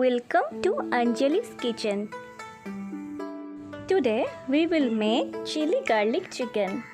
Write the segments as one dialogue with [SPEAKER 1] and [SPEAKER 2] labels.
[SPEAKER 1] Welcome to Anjali's kitchen. Today we will make chili garlic chicken.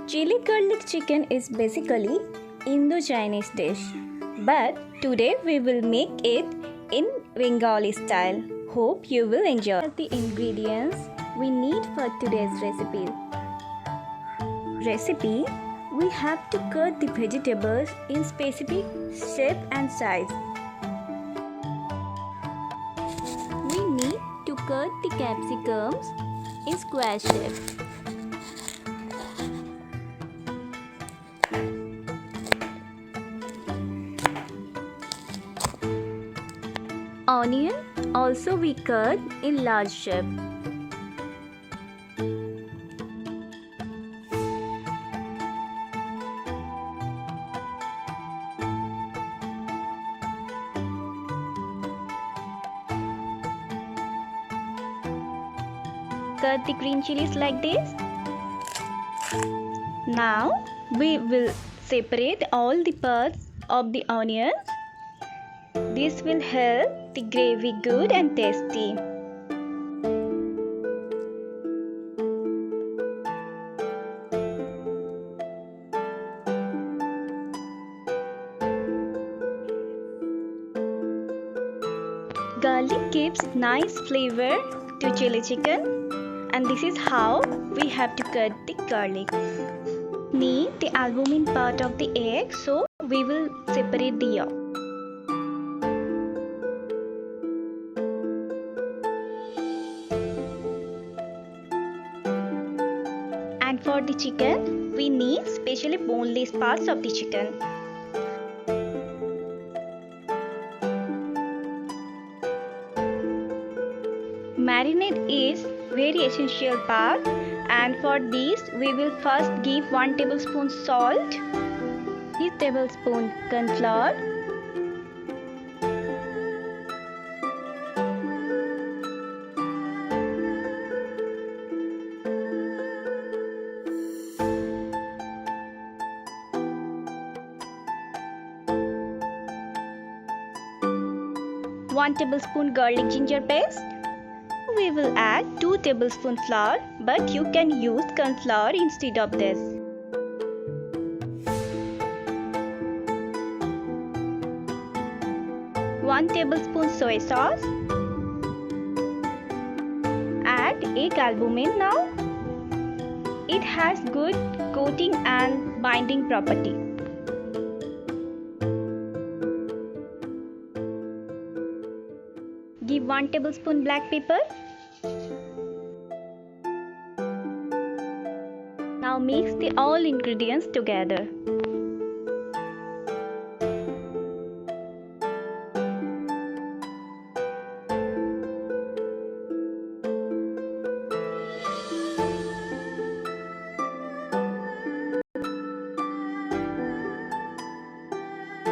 [SPEAKER 1] Chili garlic chicken is basically Indo-Chinese dish, but today we will make it in Bengali style. Hope you will enjoy. The ingredients we need for today's recipe. We have to cut the vegetables in specific shape and size. We need to cut the capsicums in square shape. Onion also we cut in large shape. Cut the green chilies like this. Now we will separate all the parts of the onion. This will help the gravy good and tasty. Garlic gives nice flavor to chili chicken, and this is how we have to cut the garlic. Need the albumin part of the egg, so we will separate the yolk. And for the chicken, we need specially boneless parts of the chicken. Marinade is very essential part, and for this we will first give 1 tablespoon salt, 3 tablespoon corn flour, one tablespoon garlic ginger paste. We will add 2 tablespoon flour, but you can use corn flour instead of this. One tablespoon soy sauce. Add egg albumin now. It has good coating and binding property. Give 1 tablespoon black pepper. Now mix the all ingredients together.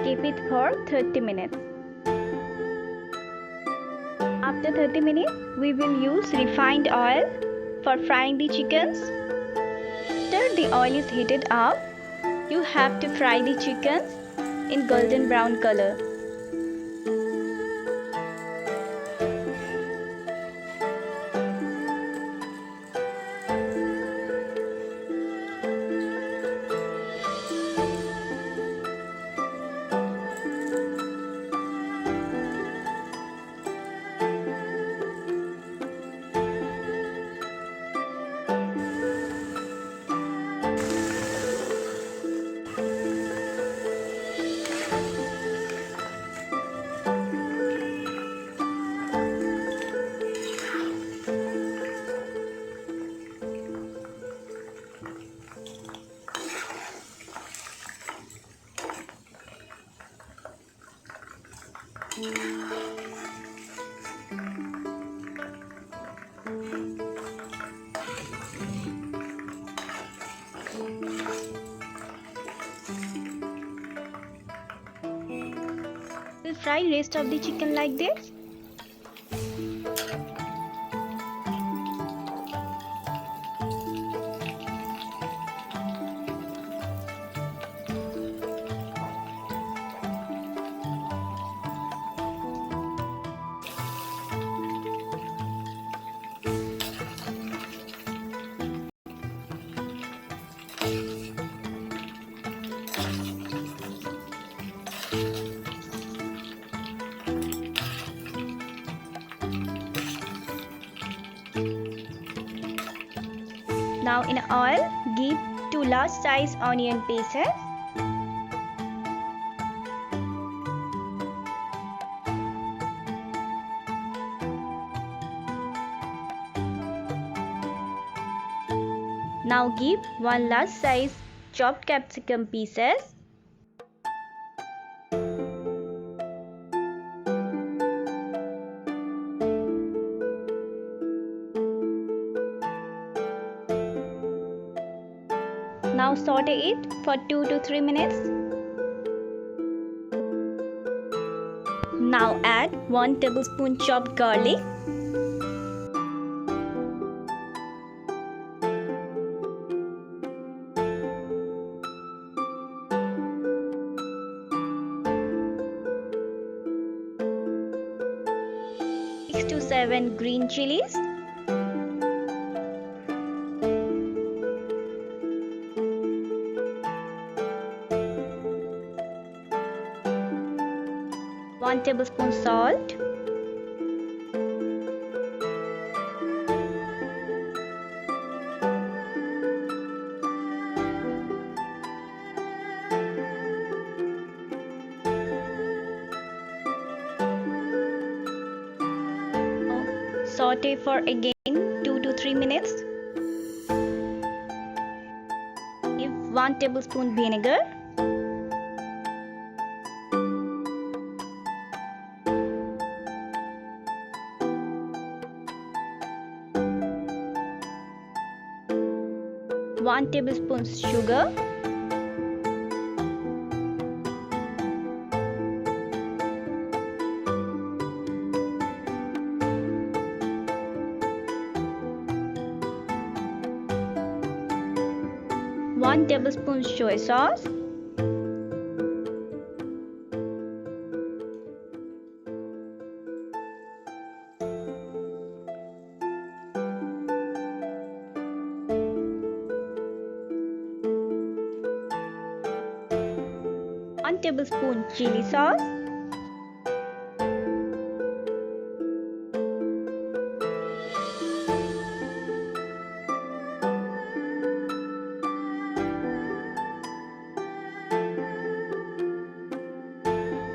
[SPEAKER 1] Keep it for 30 minutes. After 30 minutes, we will use refined oil for frying the chickens. After the oil is heated up, you have to fry the chickens in golden brown color. We'll fry rest of the chicken like this. Now in oil, give 2 large size onion pieces. Now give 1 large size chopped capsicum pieces. Now saute it for 2 to 3 minutes. Now add 1 tablespoon chopped garlic. Six to 7 green chilies. One tablespoon salt. Saute for again 2 to 3 minutes. Give 1 tablespoon vinegar. One tablespoon sugar. One tablespoon soy sauce. One tablespoon chili sauce.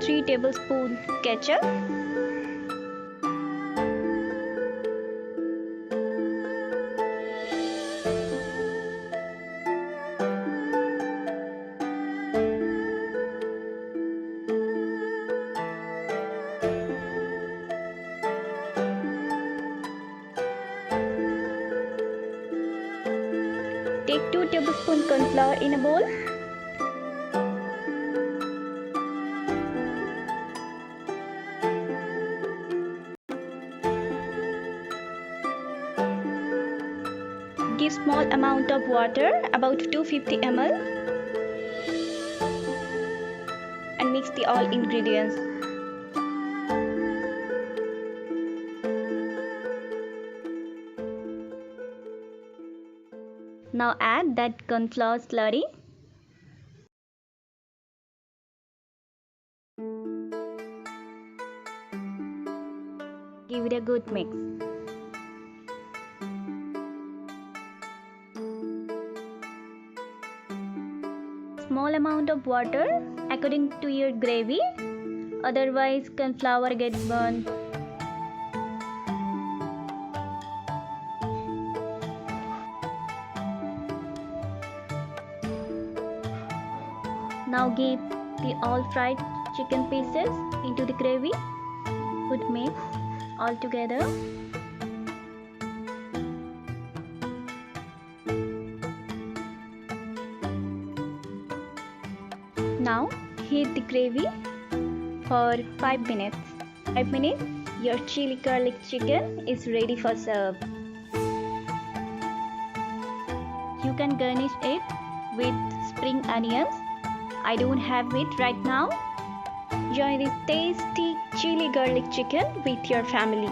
[SPEAKER 1] Three tablespoon ketchup. Take 2 tablespoon corn flour in a bowl. Give small amount of water, about 250 ml, and mix the all ingredients. Now add that corn flour slurry. Give it a good mix. Small amount of water according to your gravy, otherwise corn flour gets burned. Now give the all fried chicken pieces into the gravy. Put mix all together. Now heat the gravy for 5 minutes. 5 minutes, your chili garlic chicken is ready for serve. You can garnish it with spring onions. I don't have it right now. Enjoy this tasty chili garlic chicken with your family.